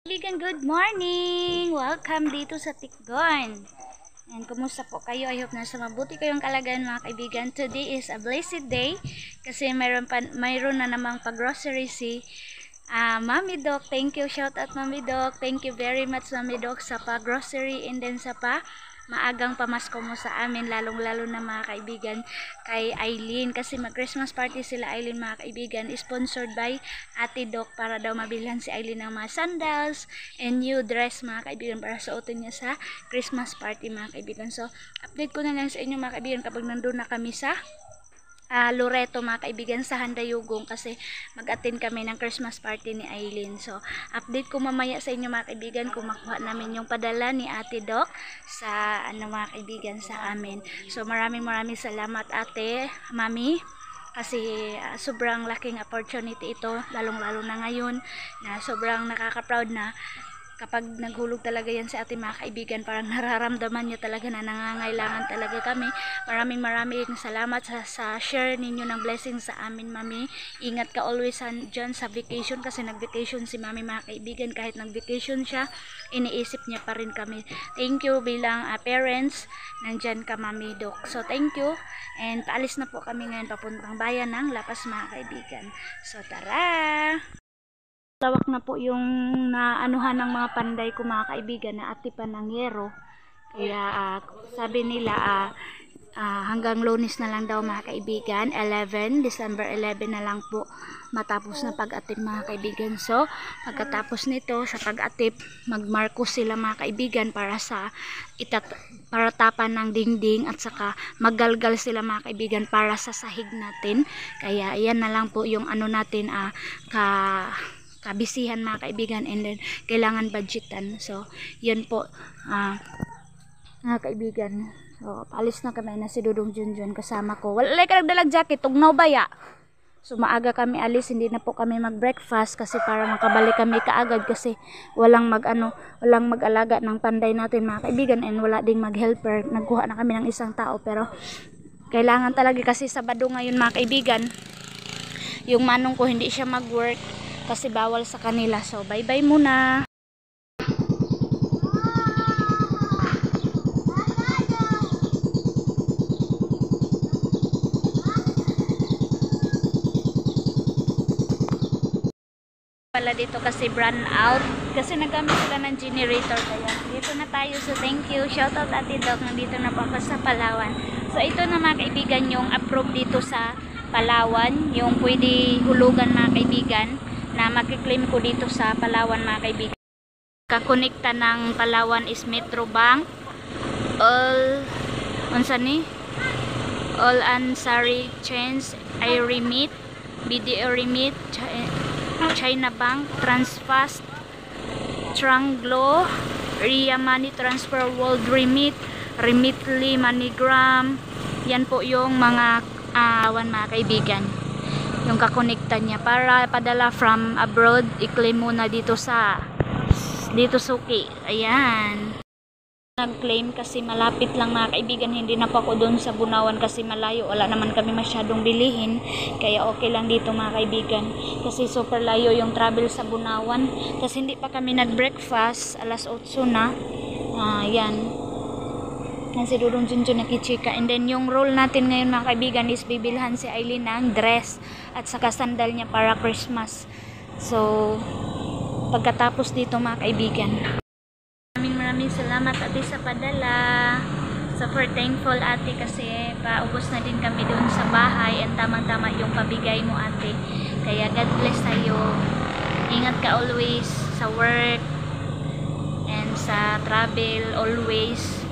Kaibigan, good morning! Welcome dito sa Tikgon. And kumusta po kayo? I hope nasa mabuti kayong kalagayan mga kaibigan. Today is a blessed day kasi mayroon na namang pag-grocery si Mami Doc. Thank you, shout out Mami Doc. Thank you very much Mami Doc sa pag-grocery and then sa maagang pamasko mo sa amin, lalong-lalo na mga kaibigan kay Aileen, kasi mag-Christmas party sila Aileen mga kaibigan, sponsored by Ate Doc para daw mabilhan si Aileen ng mga sandals and new dress mga kaibigan para suotin niya sa Christmas party mga kaibigan. So update ko na lang sa inyo mga kaibigan kapag nandun na kami sa Loreto mga kaibigan sa Handayugong, kasi mag-attend kami ng Christmas party ni Aileen. So update ko mamaya sa inyo mga kaibigan kung makuha namin yung padala ni Ate Doc sa mga kaibigan sa amin. So maraming salamat Ate, Mami, kasi sobrang laking opportunity ito, lalong-lalo na ngayon na sobrang nakaka-proud na kapag naghulog talaga yan sa ating mga kaibigan, parang nararamdaman niya talaga na nangangailangan talaga kami. Maraming salamat sa share ninyo ng blessing sa amin, Mami. Ingat ka always dyan sa vacation, kasi nag-vacation si Mami mga kaibigan. Kahit nag-vacation siya, iniisip niya pa rin kami. Thank you bilang parents, nandyan ka Mami Doc. So thank you, and paalis na po kami ngayon papuntang bayan ng Lapas mga kaibigan. So tara! Lawak na po yung naanuhan ng mga panday ko mga kaibigan na atipan ng yero. Kaya sabi nila hanggang Lunes na lang daw mga kaibigan, December 11 na lang po matapos na pag-atip mga kaibigan. So pagkatapos nito sa pag-atip, magmarkos sila mga kaibigan para tapan ng dingding, at saka maggalgal sila mga kaibigan para sa sahig natin. Kaya yan na lang po yung natin kabisihan mga kaibigan, and then kailangan budgetan. So yun po mga kaibigan. So paalis na kami na si Dudong Junjun kasama ko. Wala ka nagdalag jacket, tugnaw ba ya? So maaga kami alis, hindi na po kami mag-breakfast kasi para makabalik kami kaagad, kasi walang mag-alaga ng panday natin mga kaibigan, and wala ding mag-helper. Nagkuha na kami ng isang tao, pero kailangan talaga kasi Sabado ngayon mga kaibigan. Yung manong ko hindi siya mag-work kasi bawal sa kanila. So bye-bye muna. Pala dito kasi brand out, kasi nagamit sila ng generator, kaya dito na tayo. So thank you, shout out Ate Doc, nandito na po ako sa Palawan. So ito na mga kaibigan yung approve dito sa Palawan, yung pwede hulugan mga kaibigan, na makiklaim ko dito sa Palawan mga kaibigan. Kakonekta ng Palawan is Metro Bank, All Ansari Chains, iRemit, BDO Remit, China Bank, Transfast, Tranglo, Ria Money Transfer, World Remit, Remitly, MoneyGram. Yan po yung mga mga kaibigan, yung kakonekta niya para padala from abroad. I-claim muna dito Suki. Ayan, nag-claim kasi malapit lang mga kaibigan, hindi na po ako doon sa Bunawan kasi malayo, wala naman kami masyadong bilihin, kaya okay lang dito mga kaibigan, kasi super layo yung travel sa Bunawan. Kasi hindi pa kami nag-breakfast, alas 8 na. Yan si Dudong Junjun nakichika. And then yung role natin ngayon mga kaibigan is bibilhan si Aileen ng dress at saka sandal niya para Christmas. So pagkatapos dito mga kaibigan, maraming salamat Ate sa padala. Super thankful Ate, kasi paubos na din kami doon sa bahay, and tamang-tama yung pabigay mo Ate. Kaya God bless tayo. Ingat ka always sa work and sa travel always.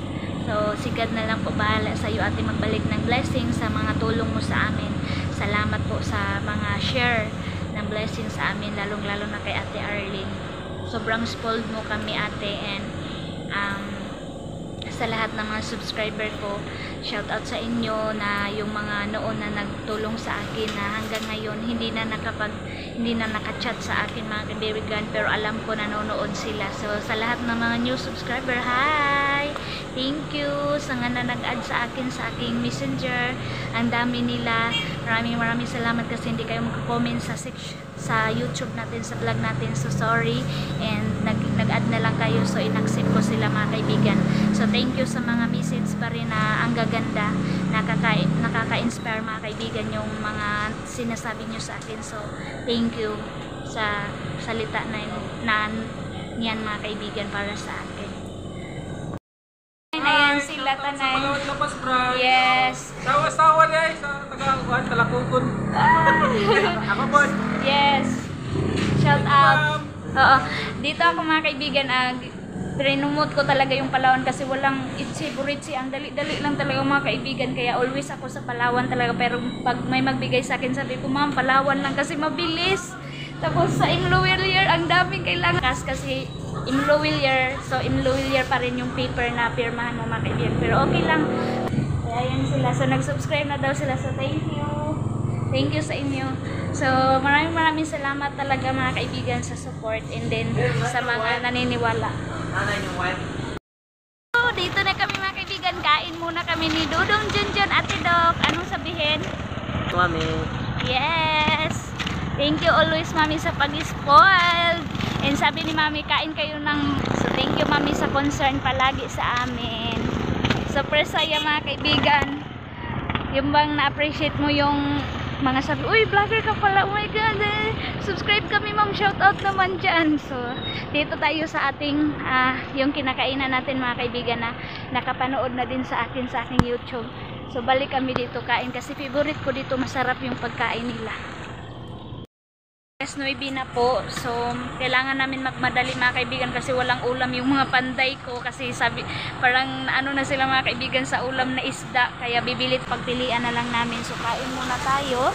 So sigad na lang po bahala sa iyo Ate magbalik ng blessing sa mga tulong mo sa amin. Salamat po sa mga share ng blessing sa amin, lalong-lalo na kay Ate Arlene. Sobrang spoiled mo kami Ate, and sa lahat ng mga subscriber ko, shout out sa inyo na yung mga noon na nagtulong sa akin na hanggang ngayon hindi na hindi na nakachat sa akin mga kaibigan, pero alam ko nanonood sila. So sa lahat ng mga new subscriber, hi! Thank you sa nga na nag-add sa akin sa aking messenger. Ang dami nila. Maraming salamat kasi hindi kayo mag-comment sa YouTube natin, sa vlog natin. So sorry, and nag-add na lang kayo, so inaccept ko sila mga kaibigan. So thank you sa mga message pa rin na ang gaganda, nakaka-inspire mga kaibigan yung mga sinasabi nyo sa akin. So thank you sa salita na yan mga kaibigan para sa akin. Ayan sila tanay. Yes. Sawa guys sa taga-uwan, Talakukon. Ako po. Yes. Shout out. Oo. Dito ako mga kaibigan, pinumot ko talaga yung Palawan kasi walang itsi-buritsi. Ang dali-dali lang talaga mga kaibigan. Kaya always ako sa Palawan talaga. Pero pag may magbigay sa akin, sabi ko, ma'am, Palawan lang kasi mabilis. Tapos sa Imlovillier, ang daming kailangan. Kasi Imlovillier, so Imlovillier pa rin yung paper na pirmahan mo mga kaibigan. Pero okay lang. Kaya yan sila. So nag-subscribe na daw sila. So thank you. Thank you sa inyo. So maraming salamat talaga mga kaibigan sa support and then sa mga naniniwala. So dito na kami mga kaibigan. Kain muna kami ni Dudong Junjun, Ate Doc. Anong sabihin? Mami. Yes. Thank you always mami sa pag-spoil. And sabi ni mami, kain kayo ng... So thank you mami sa concern palagi sa amin. Super saya mga kaibigan. Yung bang na-appreciate mo yung mga sabi, uy vlogger ka pala, oh my god, subscribe kami ma'am, shout out naman dyan. So dito tayo sa ating yung kinakainan natin mga kaibigan na nakapanood na din sa akin sa aking YouTube. So balik kami dito kain kasi favorite ko dito, masarap yung pagkain nila. 9 na po. So kailangan namin magmadali mga kaibigan kasi walang ulam yung mga panday ko kasi sabi parang ano na sila mga kaibigan sa ulam na isda, kaya bibilit pagpilian na lang namin. So kain muna tayo.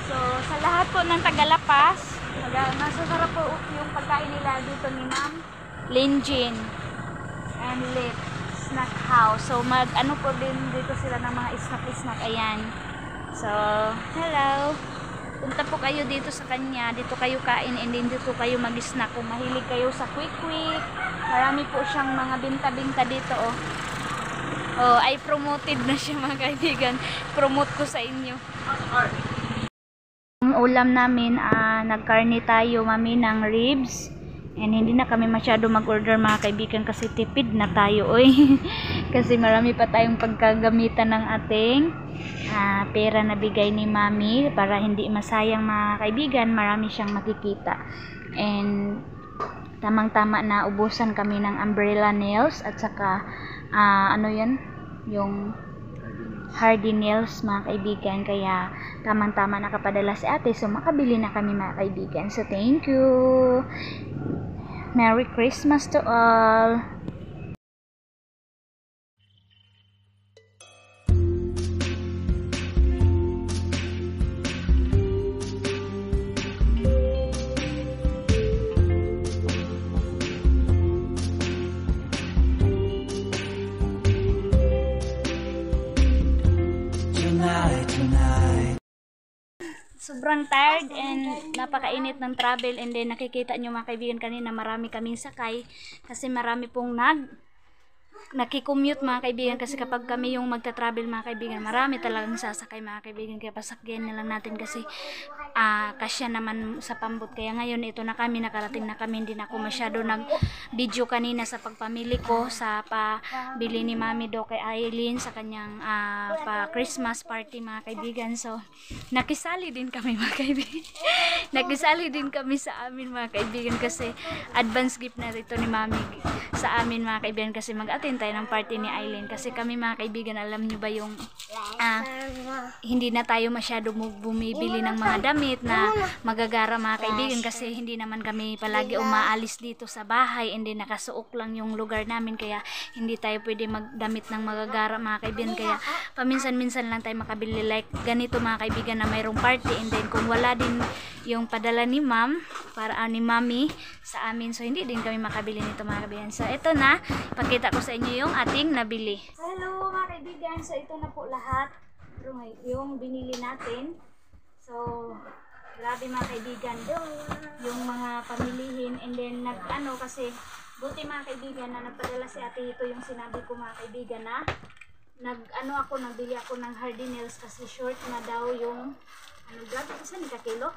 So sa lahat po ng Tagalapas, masasarap po yung pagkain nila dito ni Ma'am Linjin and Lit Snack House. So ano po din dito sila ng mga snack. Ayan. So hello, punta po kayo dito sa kanya, dito kayo kain and then dito kayo mag-snack. Kung mahilig kayo sa quick, marami po siyang mga binta dito oh. Oh, ay promoted na siya mga kaibigan. Promote ko sa inyo. Ang ulam namin, nagkarne tayo mami ng ribs. And hindi na kami masyado mag-order mga kaibigan kasi tipid na tayo oy. Kasi marami pa tayong pagkagamitan ng ating pera na bigay ni mami para hindi masayang mga kaibigan, marami siyang makikita. And tamang-tama na ubusan kami ng umbrella nails at saka ano yan, yung hardy nails mga kaibigan, kaya tamang-tama nakapadala si ate, so makabili na kami mga kaibigan. So thank you. Merry Christmas to all. Sobrang tired and napakainit ng travel, and then nakikita nyo mga kaibigan kanina marami kaming sakay kasi marami pong nakicommute mga kaibigan, kasi kapag kami yung magta-travel mga kaibigan, marami talagang sasakay mga kaibigan, kaya pasakyan na lang natin kasi kasya naman sa pambot. Kaya ngayon ito na kami, nakarating na kami, hindi na ako masyado nag-video kanina sa pagpamili ko sa pabili ni Mami Do kay Aileen sa kanyang pa-Christmas party mga kaibigan. So nakisali din kami mga kaibigan. Nakisali din kami sa amin mga kaibigan kasi advance gift na rito ni Mami sa amin mga kaibigan, kasi mag-attend tayo ng party ni Aileen. Kasi kami mga kaibigan, alam nyo ba yung hindi na tayo masyado bumibili ng mga damit na magagara mga kaibigan, kasi hindi naman kami palagi umaalis dito sa bahay, hindi nakasuok lang yung lugar namin, kaya hindi tayo pwede magdamit ng magagara mga kaibigan. Kaya paminsan-minsan lang tayo makabili like ganito mga kaibigan na mayroong party, and then kung wala din yung padala ni ma'am para ni mami sa amin, so hindi din kami makabili nito mga kaibigan. So ito na, pakita ko sa inyo yung ating nabili. Hello mga kaibigan, so ito na po lahat yung binili natin. So Grabe mga kaibigan. Yung mga pamilihin and then nag-ano kasi buti mga kaibigan na nagpadala si ate ito yung sinabi ko mga kaibigan na nagbili ako ng hardinels kasi short na daw yung grabe kasi ni kakilo.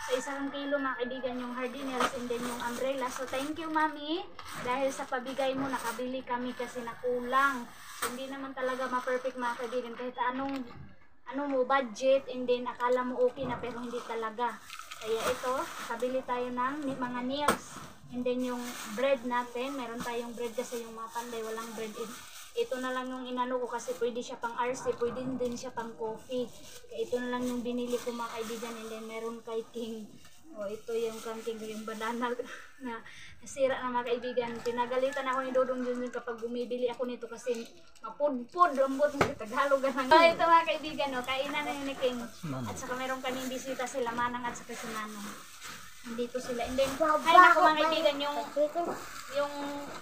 Sa isang kilo mga kaibigan yung hardinels and then yung umbrella. So thank you mami dahil sa pabigay mo nakabili kami kasi nakulang. So, hindi naman talaga ma-perfect mga kaibigan kahit anong mo budget and then akala mo okay na pero hindi talaga. Kaya ito, kabili tayo ng mga nails. And then yung bread natin, meron tayong bread kasi yung mga panday walang bread. Ito na lang yung inano ko kasi pwede siya pang RC, pwede din siya pang coffee. Kaya ito na lang yung binili ko mga kaibigan and then meron kay King. O ito yung kanking yung banana na nasira na mga kaibigan. Pinagalitan ako ni Dodong Junjun kapag bumibili ako nito kasi mapudpud, lambot ng Tagalog. So ito mga kaibigan, no, kainan na yun ni King. At saka meron kaming bisita sila Manang at saka si Manong. Nandito sila. And then, ay naku mga kaibigan, yung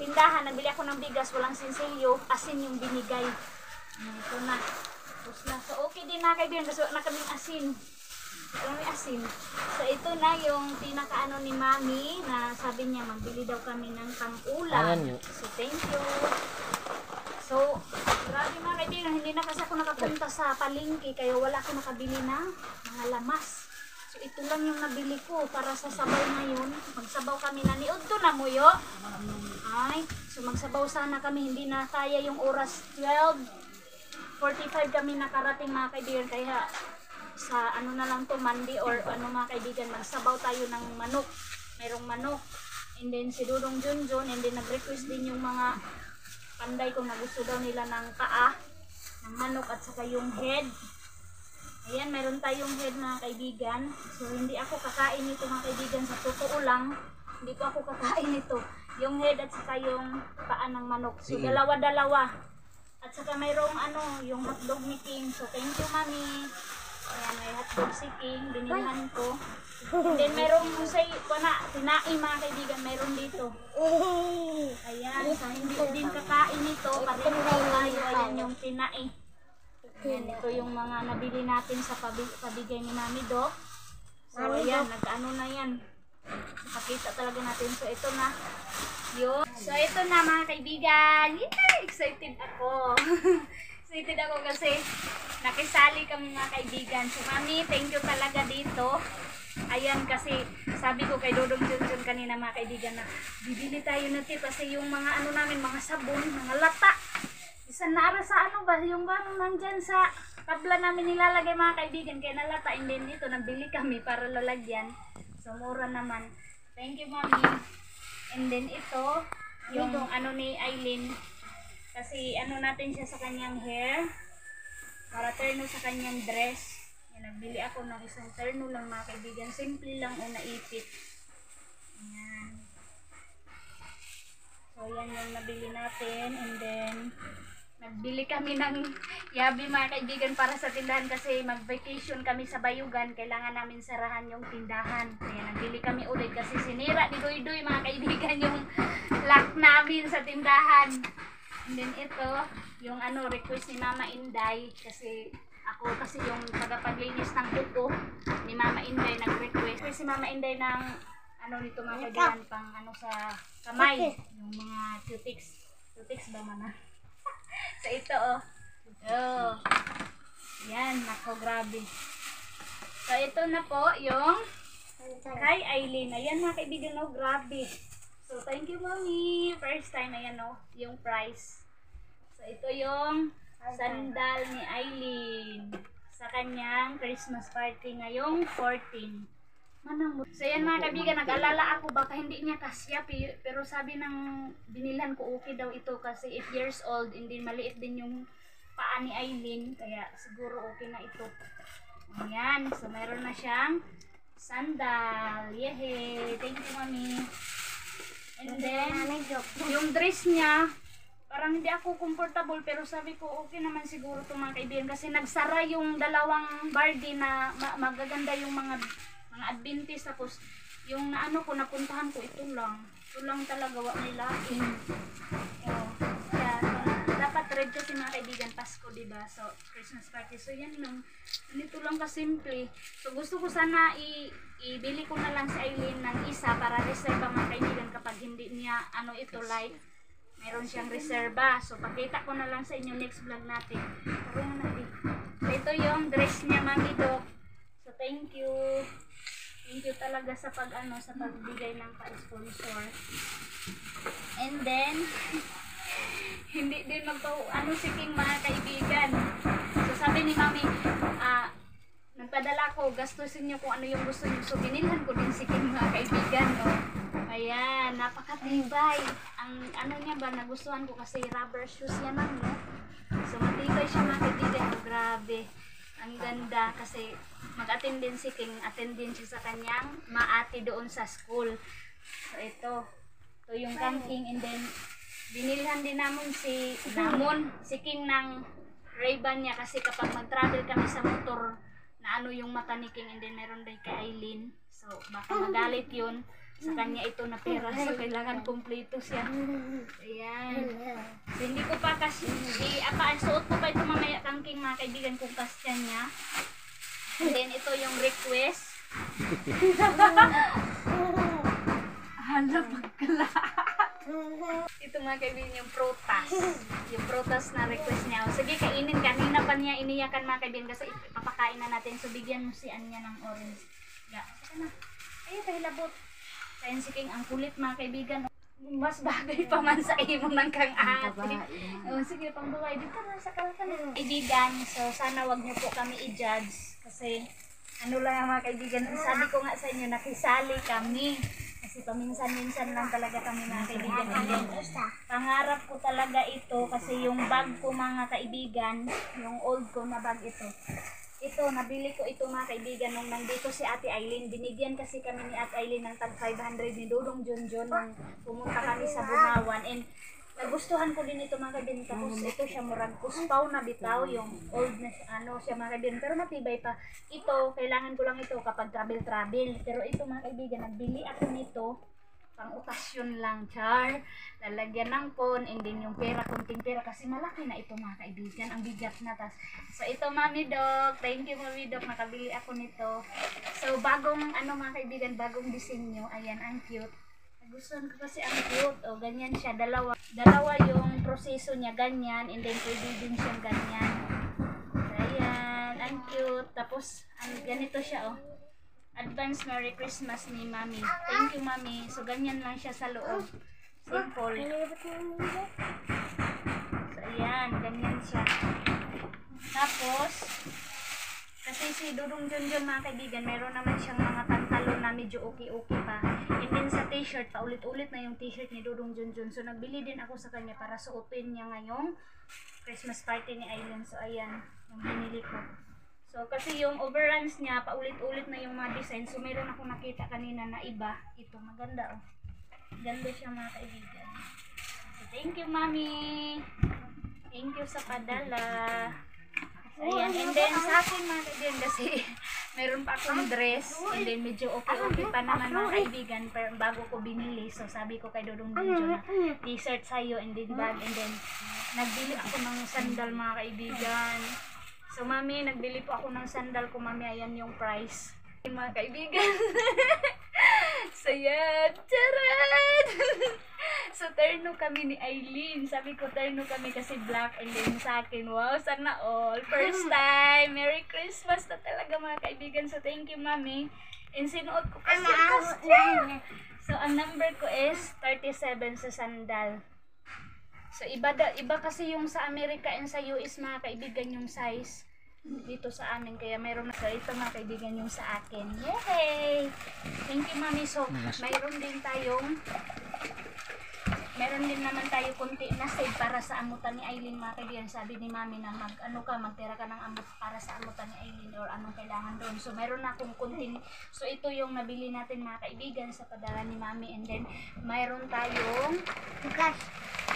tindahan, nagbili ako ng bigas, walang sinsilyo, asin yung binigay. Ito na. Tapos na. So okay din mga kaibigan, kasi wala na kaming asin. May asin. So ito na yung pinakaano ni Mami na sabi niya magbili daw kami ng pang-ulam. So thank you. So grabe mga kaibigan, hindi na kasi ako nakapunta sa palengke kaya wala ako nakabili ng mga lamas. So ito lang yung nabili ko para sa sabaw ngayon. Magsabaw kami na ni Udto na muyo. Ay, so magsabaw sana kami, hindi na kaya yung oras 12:45 kami nakarating mga kaibigan kaya sa ano na lang to Monday or ano mga kaibigan magsabaw tayo ng manok. Merong manok. And then si Dudong Junjun and then nag-request din yung mga panday kung nagusto daw nila ng paa ng manok at saka yung head. Ayan, meron tayong head mga kaibigan. So hindi ako kakain nito mga kaibigan, sa totoo lang. Hindi ko ako kakain nito. Yung head at saka yung paa ng manok. So dalawa-dalawa. At saka mayroong yung hotdog ni King. So thank you mami. Ayan, may hotdog si King, binilhan ko. And then merong tinai mga kaibigan, meron dito. Ayan, sa hindi din kakain nito, pareho tayo, ayan yung tinai. Ayan, ito yung mga nabili natin sa pabigay ni Mami Doc. So ayan, nag-ano na yan. Pakita talaga natin. So ito na yun. So ito na mga kaibigan. Yay! Excited ako. Excited ako kasi nakisali kami mga kaibigan. So Mami, thank you talaga dito. Ayan kasi sabi ko kay Dodong Junjun kanina mga kaibigan na bibili tayo natin kasi yung mga namin, mga sabon, mga lata. Isa na sa yung bang nandyan sa tabla namin nilalagay mga kaibigan kaya nalata. And then dito nabili kami para lalagyan. So mura naman. Thank you Mami. And then ito yung ni Aileen. Kasi natin siya sa kanyang hair. Para terno sa kanyang dress. Yan, nagbili ako ng isang terno lang mga kaibigan. Simple lang o naipit. Ayan. So yan yung nabili natin. And then nagbili kami ng yabi mga kaibigan para sa tindahan kasi mag-vacation kami sa Bayugan. Kailangan namin sarahan yung tindahan. Kaya nagbili kami ulit kasi sinira ni Doy mga kaibigan yung lock namin sa tindahan. And then ito, yung request ni Mama Inday kasi ako kasi yung tagapaglinis ng buko ni Mama Inday nag-request. Kasi si Mama Inday ng nito mga kaibigan pang sa kamay, yung mga cutics ba mana? So ito yan, nako grabe. So ito na po yung kay Aileen. Ayan mga kaibigan, grabe. So thank you Mami. First time, ayan yung price. So ito yung sandal ni Aileen sa kanyang Christmas party ngayong 14. So yan mga kaibigan, nag-alala ako baka hindi niya kasya pero sabi ng binilhan ko okay daw ito kasi 8 years old, hindi maliit din yung paa ni Aileen kaya siguro okay na ito. Ayan, so meron na siyang sandal. Yehey! Thank you Mami. And then yung dress niya parang hindi ako comfortable pero sabi ko okay naman siguro ito mga kaibigan kasi nagsara yung dalawang bardie na magaganda yung mga Adventist tapos yung ko napuntahan ko ito lang talaga wak may laking kaya dapat Jared kasi mga kaibigan, Pasko, diba? So, Christmas party. So, yan lang. Nito lang kasimple. So, gusto ko sana ibili ko na lang si Aileen ng isa para reserve mga kaibigan kapag hindi niya, ano ito, like, meron siyang reserva. So, pakita ko na lang sa inyo next vlog natin. Tara na natin. So, ito yung dress niya, Mami Doc. So, thank you. Thank you talaga sa sa pagbigay ng pa-sponsor. And then, hindi din si King mga kaibigan. So sabi ni Mami, nagpadala ko, gastusin niyo kung ano yung gusto niyo. So binilhan ko din si King mga kaibigan. No? Ayan, napakatibay. Ang ano niya ba, nagustuhan ko kasi rubber shoes yan lang. No? So matibay siya mga kaibigan. Oh, grabe. Ang ganda kasi mag-attend din si King, attend din siya sa kanyang maati doon sa school. So ito yung King, and then binilhan din namin si King ng Ray-Ban niya kasi kapag mag-travel kami sa motor na ano yung mata ni King, and then meron din kay Aileen. So baka magalit yun. Sa kanya ito na pera, so kailangan kumpleto siya. Ayan. So, hindi ko pa kasi suot ko pa ito mamaya kang King mga kaibigan kung kasya niya. And then ito yung request. Hala, pagkalahat. Ito mga kaibigan yung prutas. Yung prutas na request niya. O, sige, kainin. Kanina pa niya iniyakan mga kaibigan kasi ipapakain na natin. So bigyan mo si Anya ng orange. Yeah. Saka na. Ay, kahilabot. Kaya si King ang kulit mga kaibigan. Mas bagay pa man sa imo ng kang ate. O, sige, pang buhay. Dito na sa kalkan. Kaibigan, so sana wag niyo po kami i-judge. Kasi ano lang mga kaibigan. Sabi ko nga sa inyo, nakisali kami. Kasi paminsan-minsan lang talaga kami mga kaibigan. Pangarap ko talaga ito kasi yung bag ko mga kaibigan, yung old ko na bag ito. Ito, nabili ko ito mga kaibigan nung nandito si Ate Aileen. Binigyan kasi kami ni Ate Aileen ng tag 500 ni Dudong Junjun nung pumunta kami sa Bunawan. And nagustuhan ko din ito mga kaibigan. Tapos ito siya murag kuspaw na bitaw. Yung old na siya mga kaibigan. Pero matibay pa. Ito, kailangan ko lang ito kapag travel. Pero ito mga kaibigan, nagbili ako nito. Pang okasyon lang, char. Lalagyan ng phone, and then yung pera, kunting pera. Kasi malaki na ito mga kaibigan. Ang bigat na. So ito Mami Doc. Thank you Mami Doc. Nakabili ako nito. So bagong, mga kaibigan, bagong disenyo. Ayan, ang cute. Gustuhan ko kasi ang cute. O, ganyan siya. Dalawa yung proseso niya. Ganyan. And then pwede din siyang ganyan. Ayan. Ang cute. Tapos, ganito siya, oh. Advance Merry Christmas ni Mami. Thank you, Mami. So, ganyan lang siya sa loob. Simple. So, ayan. Ganyan siya. Tapos, kasi si Dudong Junjun mga kaibigan, meron naman siyang mga pantalon na medyo okay-okay pa. And then sa t-shirt, paulit-ulit na yung t-shirt ni Dudong Junjun. So, nagbili din ako sa kanya para suotin niya ngayong Christmas party ni Aileen. So, ayan. Yung binili ko. So, kasi yung overruns niya, paulit-ulit na yung mga design. So, meron ako nakita kanina na iba. Ito, maganda, oh. Ganda siya mga kaibigan. So, thank you, Mami. Thank you sa padala. So, ayan. And then, sa akin mga kaibigan, kasi meron pa akong dress. And then, medyo okay pa naman mga kaibigan. Pero bago ko binili. So, sabi ko kay Dudong Junjun na t-shirt sa'yo, and then bag. And then, nagbili ako ng sandal mga kaibigan. So, Mami, nagbili po ako ng sandal ko, Mami. Ayan yung price. Mga kaibigan. So, yan. Charan! So, terno kami ni Aileen. Sabi ko, terno kami kasi black. And then sa akin, wow, sana all. First time. Merry Christmas na talaga, mga kaibigan. So, thank you, Mami. And sinuot ko kasi So, ang number ko is 37 sa sandal. So, iba kasi yung sa Amerika and sa US, mga kaibigan, yung size dito sa amin. Kaya mayroon na. So, ito mga kaibigan yung sa akin. Yay! Thank you, Mami. So, mayroon din naman tayo kunti na save para sa amutan ni Aileen, mga kaibigan. Sabi ni Mami na magtira ka ng amut para sa amutan ni Aileen or anong kailangan doon. So, mayroon na akong kunting. So, ito yung nabili natin mga kaibigan sa padala ni Mami. And then, mayroon tayong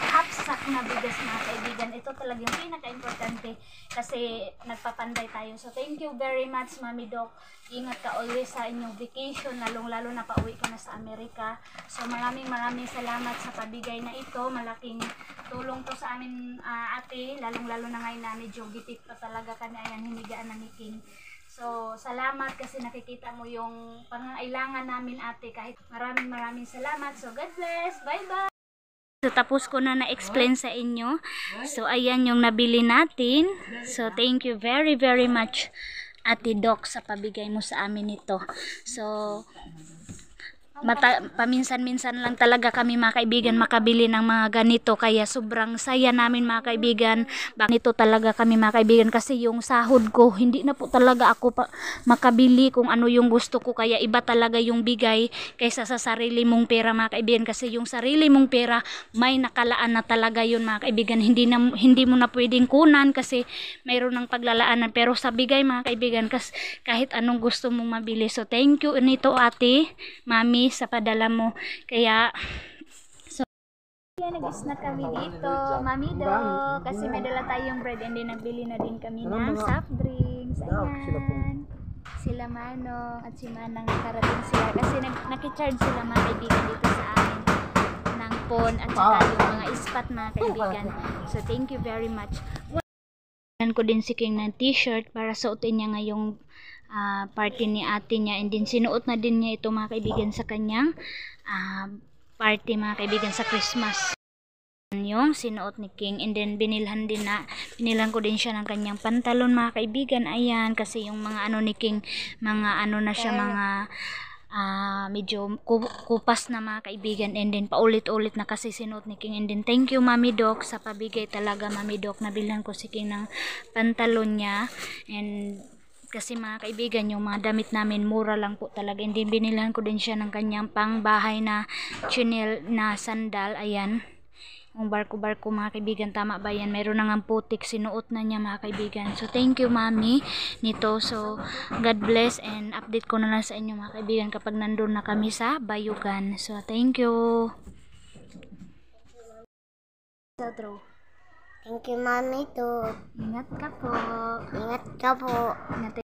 half sack na bigas mga kaibigan. Ito talaga yung pinaka-importante kasi nagpapanday tayo. So thank you very much Mami Doc. Ingat ka always sa inyong vacation, lalong-lalo na pauwi ka na sa Amerika. So maraming salamat sa pabigay na ito. Malaking tulong to sa amin ate, lalong-lalo na ngayon na medyo gipit pa talaga kami. Ayan, hinigaan na ni King. So, salamat kasi nakikita mo yung pangangailangan namin ate, kahit maraming salamat. So, God bless. Bye-bye. So, tapos ko na na-explain sa inyo. So, ayan yung nabili natin. So, thank you very much Ate Doc sa pabigay mo sa amin ito. So, paminsan-minsan lang talaga kami mga kaibigan makabili ng mga ganito, kaya sobrang saya namin mga kaibigan. Ganito talaga kami mga kaibigan kasi yung sahod ko hindi na po talaga ako makabili kung ano yung gusto ko, kaya iba talaga yung bigay kaysa sa sarili mong pera mga kaibigan, kasi yung sarili mong pera may nakalaan na talaga yun mga kaibigan, hindi mo na pwedeng kunan kasi mayroon ng paglalaanan, pero sa bigay mga kaibigan kahit anong gusto mong mabili. So thank you nito ate, mami, sa padala mo. Kaya so nag-snack kami dito Mami Do kasi may dala tayong bread, and then nagbili na din kami ng soft drinks. Ayan, sila Manong at si Manang nakarating sila kasi nakicharge sila mga kaibigan dito sa amin ng phone at saka yung mga ispat mga kaibigan. So thank you very much. Ko din si King ng t-shirt para suotin niya ngayong party ni ate niya, and din sinuot na din niya ito mga kaibigan sa kanyang party mga kaibigan sa Christmas. Yung sinuot ni King, and then binilhan ko din siya ng kanyang pantalon mga kaibigan. Ayan, kasi yung mga ano ni King, mga ano na siya, mga medyo kupas na mga kaibigan, and then paulit-ulit na kasi sinuot ni King. And then thank you Mami Doc sa pabigay talaga Mami Doc, nabilhan ko si King ng pantalon niya, and kasi mga kaibigan yung mga damit namin mura lang po talaga, and then binilhan ko din siya ng kanyang pangbahay na chinel na sandal. Ayan, yung barko mga kaibigan, tama ba yan? Meron na nga putik, sinuot na niya mga kaibigan. So thank you Mami nito. So God bless, and update ko na lang sa inyo mga kaibigan kapag nandun na kami sa Bayugan. So thank you. Thank you Mami to. Ingat ka po. Ingat ka po. Ingat